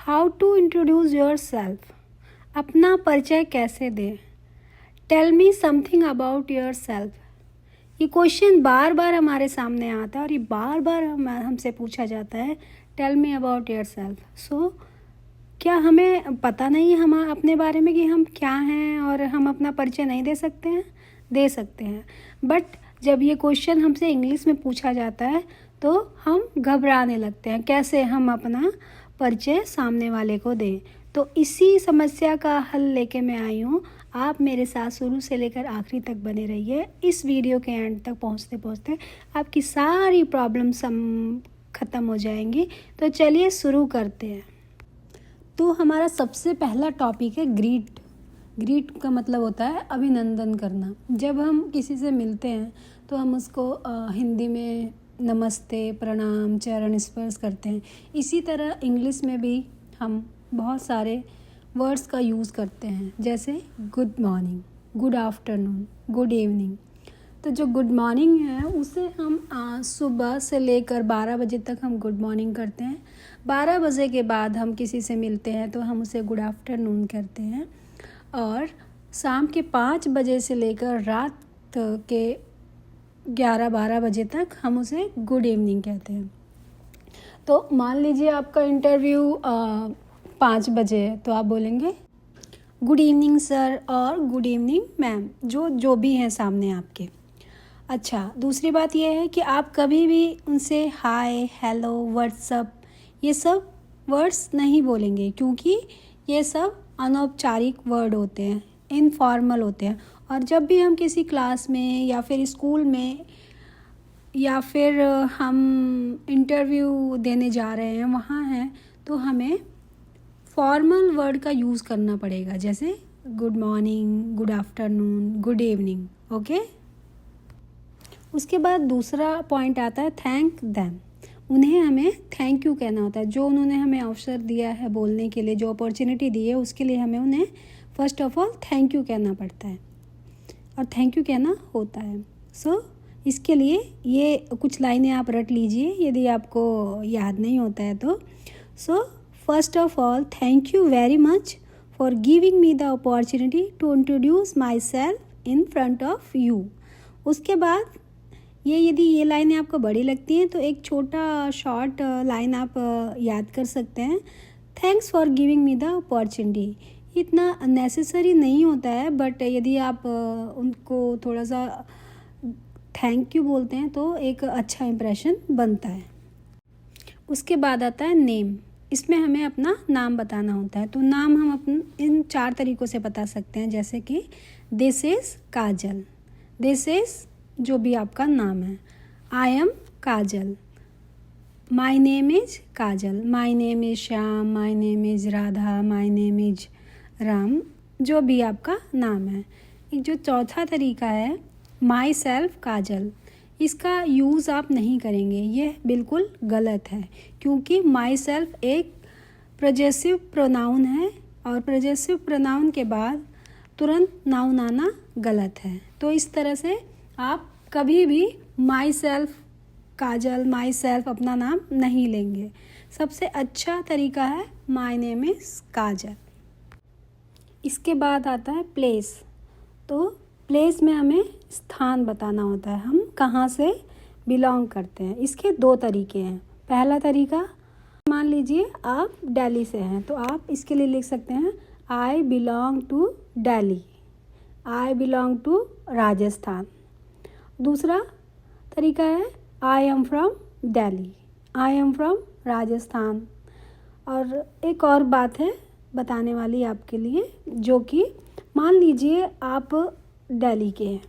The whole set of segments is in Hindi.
How to introduce yourself, अपना परिचय कैसे दें। Tell me something about yourself. ये क्वेश्चन बार बार हमारे सामने आता है और ये बार बार हमसे पूछा जाता है, tell me about yourself. So क्या हमें पता नहीं है हम अपने बारे में कि हम क्या हैं और हम अपना परिचय नहीं दे सकते हैं? दे सकते हैं, बट जब ये क्वेश्चन हमसे इंग्लिश में पूछा जाता है तो हम घबराने लगते हैं, कैसे हम अपना परिचय सामने वाले को दें। तो इसी समस्या का हल लेके मैं आई हूँ। आप मेरे साथ शुरू से लेकर आखिरी तक बने रहिए। इस वीडियो के एंड तक पहुँचते पहुँचते आपकी सारी प्रॉब्लम ख़त्म हो जाएंगी। तो चलिए शुरू करते हैं। तो हमारा सबसे पहला टॉपिक है ग्रीट। ग्रीट का मतलब होता है अभिनंदन करना। जब हम किसी से मिलते हैं तो हम उसको हिंदी में नमस्ते, प्रणाम, चरण स्पर्श करते हैं। इसी तरह इंग्लिश में भी हम बहुत सारे वर्ड्स का यूज़ करते हैं, जैसे good morning, good afternoon, good evening. तो जो गुड मॉर्निंग है उसे हम सुबह से लेकर 12 बजे तक हम गुड मॉर्निंग करते हैं। 12 बजे के बाद हम किसी से मिलते हैं तो हम उसे गुड आफ्टरनून करते हैं। और शाम के 5 बजे से लेकर रात के 11-12 बजे तक हम उसे गुड इवनिंग कहते हैं। तो मान लीजिए आपका इंटरव्यू 5 बजे है तो आप बोलेंगे गुड इवनिंग सर और गुड इवनिंग मैम, जो भी हैं सामने आपके। अच्छा, दूसरी बात यह है कि आप कभी भी उनसे हाय, हेलो, व्हाट्सअप ये सब वर्ड्स नहीं बोलेंगे, क्योंकि ये सब अनौपचारिक वर्ड होते हैं, इनफॉर्मल होते हैं। और जब भी हम किसी क्लास में या फिर स्कूल में या फिर हम इंटरव्यू देने जा रहे हैं, वहाँ हैं, तो हमें फॉर्मल वर्ड का यूज़ करना पड़ेगा, जैसे good morning, good afternoon, good evening. Okay. उसके बाद दूसरा पॉइंट आता है थैंक देम। उन्हें हमें थैंक यू कहना होता है। जो उन्होंने हमें अवसर दिया है बोलने के लिए, जो अपॉर्चुनिटी दी है, उसके लिए हमें उन्हें first of all thank you कहना पड़ता है और थैंक यू कहना होता है। सो इसके लिए ये कुछ लाइनें आप रट लीजिए यदि आपको याद नहीं होता है तो। So first of all, thank you very much for giving me the opportunity to introduce myself in front of you. उसके बाद यदि ये लाइनें आपको बड़ी लगती हैं तो एक छोटा शॉर्ट लाइन आप याद कर सकते हैं, thanks for giving me the opportunity. इतना नेसेसरी नहीं होता है, बट यदि आप उनको थोड़ा सा थैंक यू बोलते हैं तो एक अच्छा इंप्रेशन बनता है। उसके बाद आता है नेम। इसमें हमें अपना नाम बताना होता है। तो नाम हम इन 4 तरीक़ों से बता सकते हैं, जैसे कि this is Kajal, this is जो भी आपका नाम है, I M Kajal, my name is Kajal, my name is Shyam, my name is Radha, my name is Ram, जो भी आपका नाम है। एक जो चौथा तरीका है माई सेल्फ काजल, इसका यूज़ आप नहीं करेंगे, ये बिल्कुल गलत है, क्योंकि माई सेल्फ एक प्रोजेसिव प्रोनाउन है और प्रोजेसिव प्रोनाउन के बाद तुरंत नाउन आना गलत है। तो इस तरह से आप कभी भी my self Kajal, my self अपना नाम नहीं लेंगे। सबसे अच्छा तरीका है माई नेम इज़ काजल। इसके बाद आता है प्लेस। तो प्लेस में हमें स्थान बताना होता है, हम कहाँ से बिलोंग करते हैं। इसके 2 तरीके हैं। पहला तरीका, मान लीजिए आप दिल्ली से हैं तो आप इसके लिए लिख सकते हैं I belong to Delhi, I belong to Rajasthan. दूसरा तरीका है I am from Delhi, I am from Rajasthan. और एक और बात है बताने वाली आपके लिए, जो कि मान लीजिए आप दिल्ली के हैं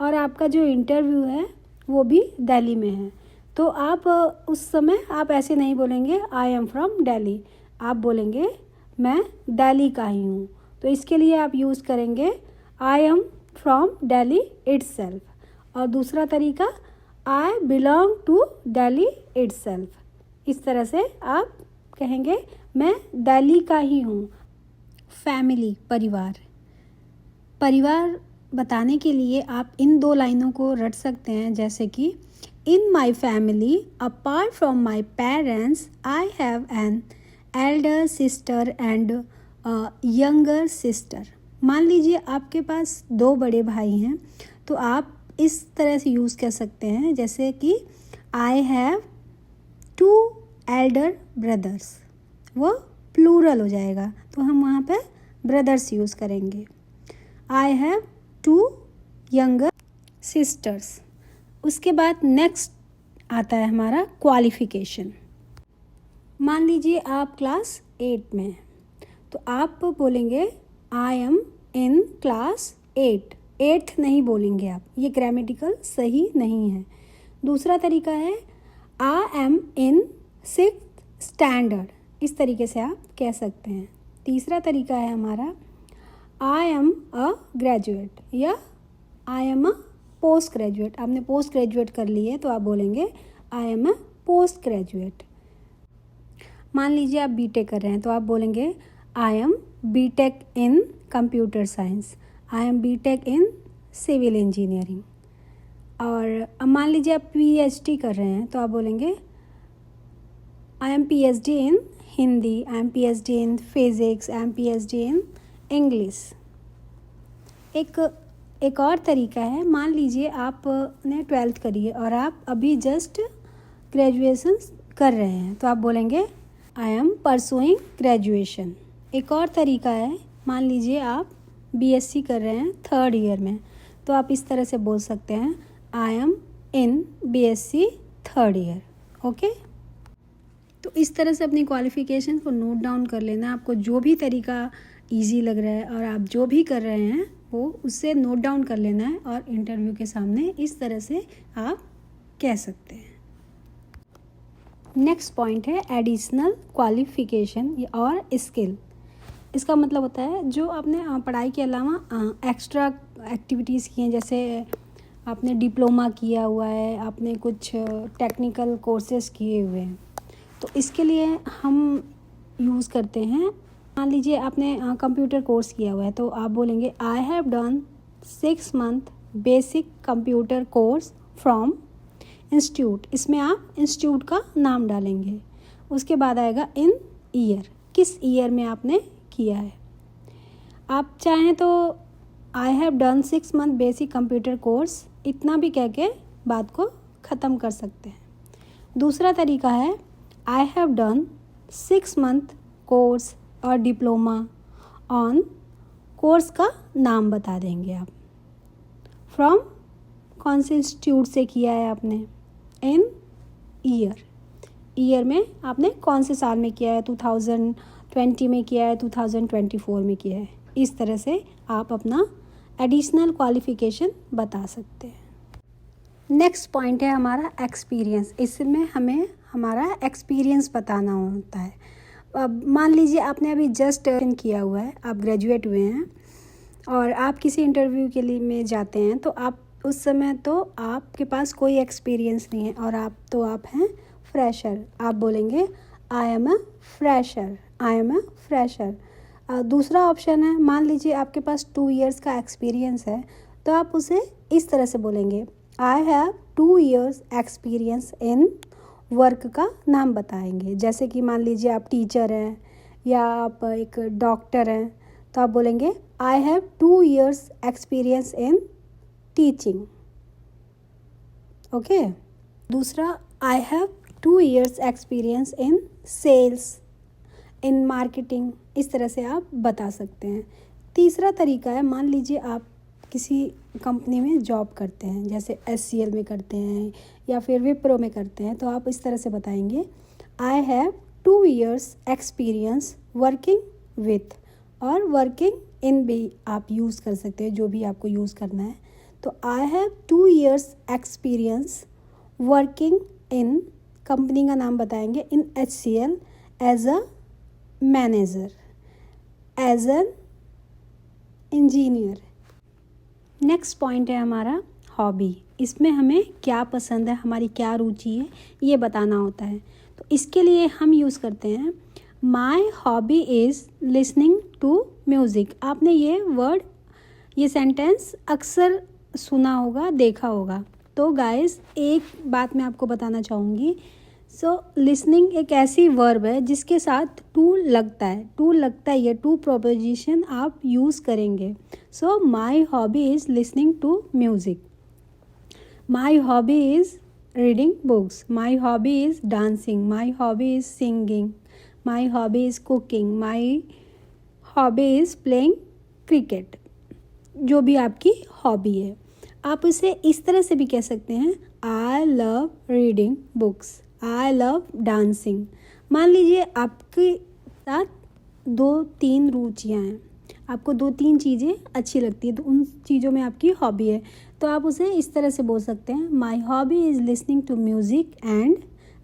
और आपका जो इंटरव्यू है वो भी दिल्ली में है, तो आप उस समय आप ऐसे नहीं बोलेंगे आई एम फ्रॉम दिल्ली, आप बोलेंगे मैं दिल्ली का ही हूँ। तो इसके लिए आप यूज़ करेंगे I am from Delhi itself. और दूसरा तरीका I belong to Delhi itself. इस तरह से आप कहेंगे मैं दिल्ली का ही हूँ। फैमिली, परिवार। परिवार बताने के लिए आप इन 2 लाइनों को रट सकते हैं, जैसे कि in my family apart from my parents I have an elder sister and younger sister. मान लीजिए आपके पास 2 बड़े भाई हैं, तो आप इस तरह से यूज़ कर सकते हैं जैसे कि आई हैव 2 एल्डर ब्रदर्स, वो प्लूरल हो जाएगा तो हम वहाँ पे ब्रदर्स यूज़ करेंगे। आई हैव 2 यंगर सिस्टर्स। उसके बाद नेक्स्ट आता है हमारा क्वालिफ़िकेशन। मान लीजिए आप क्लास 8 में हैं, तो आप बोलेंगे I M in class 8। 8th नहीं बोलेंगे आप, ये ग्रामेटिकल सही नहीं है। दूसरा तरीका है I M in 6th standard, इस तरीके से आप कह सकते हैं। तीसरा तरीका है हमारा आई एम अ ग्रेजुएट या I am a post graduate. आपने पोस्ट ग्रेजुएट कर ली है तो आप बोलेंगे I am a post graduate. मान लीजिए आप बीटेक कर रहे हैं तो आप बोलेंगे I am BTech in computer science, I am BTech in civil engineering. और अब मान लीजिए आप पीएचडी कर रहे हैं तो आप बोलेंगे I M PhD in Hindi, I am PhD in physics, I am PhD in English. एक और तरीका है, मान लीजिए आपने 12th करी है और आप अभी जस्ट ग्रेजुएशन कर रहे हैं तो आप बोलेंगे आई एम परसुइंग ग्रेजुएशन। एक और तरीका है, मान लीजिए आप बीएससी कर रहे हैं 3rd ईयर में तो आप इस तरह से बोल सकते हैं I am in BSc 3rd year. Okay, तो इस तरह से अपनी क्वालिफ़िकेशन को नोट डाउन कर लेना। आपको जो भी तरीका इजी लग रहा है और आप जो भी कर रहे हैं वो उससे नोट डाउन कर लेना है और इंटरव्यू के सामने इस तरह से आप कह सकते हैं। नेक्स्ट पॉइंट है एडिशनल क्वालिफ़िकेशन और स्किल। इसका मतलब होता है जो आपने पढ़ाई के अलावा एक्स्ट्रा एक्टिविटीज़ की हैं, जैसे आपने डिप्लोमा किया हुआ है, आपने कुछ टेक्निकल कोर्सेज किए हुए हैं, तो इसके लिए हम यूज़ करते हैं। मान लीजिए आपने कंप्यूटर कोर्स किया हुआ है तो आप बोलेंगे I have done 6 month basic computer course from institute. इसमें आप इंस्टीट्यूट का नाम डालेंगे। उसके बाद आएगा इन ईयर, किस ईयर में आपने किया है। आप चाहें तो I have done 6 month basic computer course इतना भी कह के बात को ख़त्म कर सकते हैं। दूसरा तरीका है I have done 6 month course और डिप्लोमा ऑन, कोर्स का नाम बता देंगे आप। फ्रॉम कौन से इंस्टीट्यूट से किया है आपने, इन ईयर, ईयर में आपने कौन से साल में किया है, 2020 में किया है, 2024 में किया है। इस तरह से आप अपना एडिशनल क्वालिफ़िकेशन बता सकते हैं। नेक्स्ट पॉइंट है हमारा एक्सपीरियंस। इसमें हमें हमारा एक्सपीरियंस बताना होता है। अब मान लीजिए आपने अभी जस्ट किया हुआ है, आप ग्रेजुएट हुए हैं और आप किसी इंटरव्यू के लिए में जाते हैं तो आप उस समय तो आपके पास कोई एक्सपीरियंस नहीं है और आप हैं फ्रेशर। आप बोलेंगे I am a fresher, I am a fresher. दूसरा ऑप्शन है, मान लीजिए आपके पास 2 years का एक्सपीरियंस है तो आप उसे इस तरह से बोलेंगे I have 2 years experience in work का नाम बताएंगे। जैसे कि मान लीजिए आप टीचर हैं या आप एक डॉक्टर हैं तो आप बोलेंगे I have 2 years experience in teaching. Okay, दूसरा I have 2 years experience in sales, in marketing. इस तरह से आप बता सकते हैं। तीसरा तरीका है, मान लीजिए आप किसी कंपनी में जॉब करते हैं, जैसे HCL में करते हैं या फिर विप्रो में करते हैं, तो आप इस तरह से बताएंगे आई have 2 years experience working with, और वर्किंग इन भी आप यूज़ कर सकते हैं, जो भी आपको यूज़ करना है। तो I have 2 years experience working in, company का नाम बताएंगे, in HCL as a manager, as an engineer. Next point है हमारा हॉबी। इसमें हमें क्या पसंद है, हमारी क्या रुचि है, ये बताना होता है। तो इसके लिए हम यूज़ करते हैं my hobby is listening to music. आपने ये सेंटेंस अक्सर सुना होगा, देखा होगा। तो गाइस एक बात मैं आपको बताना चाहूँगी, सो लिसनिंग एक ऐसी वर्ब है जिसके साथ टू लगता है, ये टू प्रोपोजिशन आप यूज़ करेंगे. So my hobby is listening to music. My hobby is reading books. My hobby is dancing. My hobby is singing. My hobby is cooking. My hobby is playing cricket. जो भी आपकी हॉबी है, आप इसे इस तरह से भी कह सकते हैं. I love reading books. I love dancing. मान लीजिए आपके साथ 2-3 रुचियाँ हैं, आपको 2-3 चीज़ें अच्छी लगती है, तो उन चीज़ों में आपकी हॉबी है, तो आप उसे इस तरह से बोल सकते हैं. My hobby is listening to music and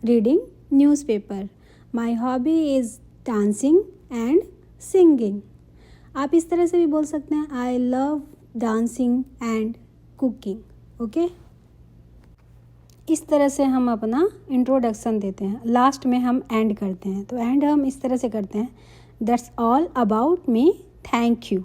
reading newspaper. My hobby is dancing and singing. आप इस तरह से भी बोल सकते हैं. I love dancing and cooking. Okay, इस तरह से हम अपना इंट्रोडक्शन देते हैं. लास्ट में हम एंड करते हैं, तो एंड हम इस तरह से करते हैं. That's all about me, thank you.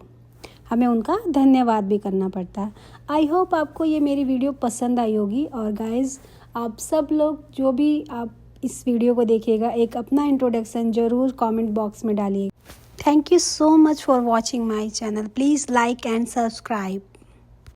हमें उनका धन्यवाद भी करना पड़ता है. आई होप आपको ये मेरी वीडियो पसंद आई होगी. और गाइज़, आप सब लोग जो भी आप इस वीडियो को देखिएगा, एक अपना इंट्रोडक्शन ज़रूर कमेंट बॉक्स में डालिए. Thank you so much for watching my channel. Please like and subscribe.